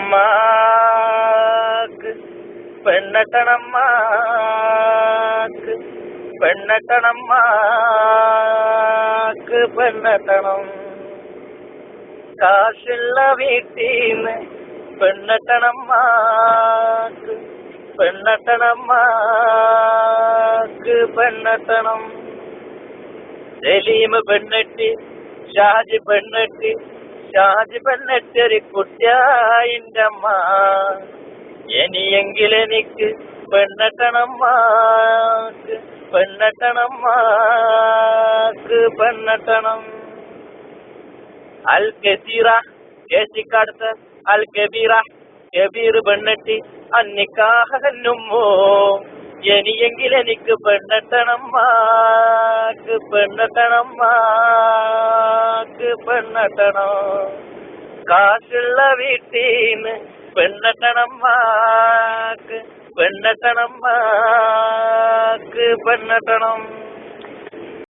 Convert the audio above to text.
അമ്മാക്ക് പെണ്ണട്ടണമ്മാക്ക് പെണ്ണട്ടണമ്മാക്ക് പെണ്ണട്ടണം. കാശുള്ള വീട്ടീന്ന് പെണ്ണട്ടണമ്മാക്ക് പെണ്ണട്ടണമ്മാക്ക് പെണ്ണട്ടണം. സലീം പെണ്ണെട്ടി ഷാജി പെണ്ണെട്ടി ഷാജി പെണ്ണെട്ടൊരു കുട്ടിയായിൻ്റെ അമ്മ. ഇനിയെങ്കിലെനിക്ക് പെണ്ണട്ടണമ്മാക്ക് പെണ്ണട്ടണമ്മാക്ക് പെണ്ണട്ടണം. അൽ കസീറ കേസിക്കടുത്ത് അൽ കബീറ കബീർ പെണ്ണെട്ടി അന്നിക്കാഹന്നുമ്മോ. ഇനിയെങ്കിലെനിക്ക് പെണ്ണട്ടണമ്മാക്ക് പെണ്ണട്ടണമ്മാക്ക് പെണ്ണട്ടണം. കാശുള്ള വീട്ടീന്ന് പെണ്ണട്ടണമ്മാക്ക് പെണ്ണട്ടണമ്മാക്ക് പെണ്ണട്ടണം.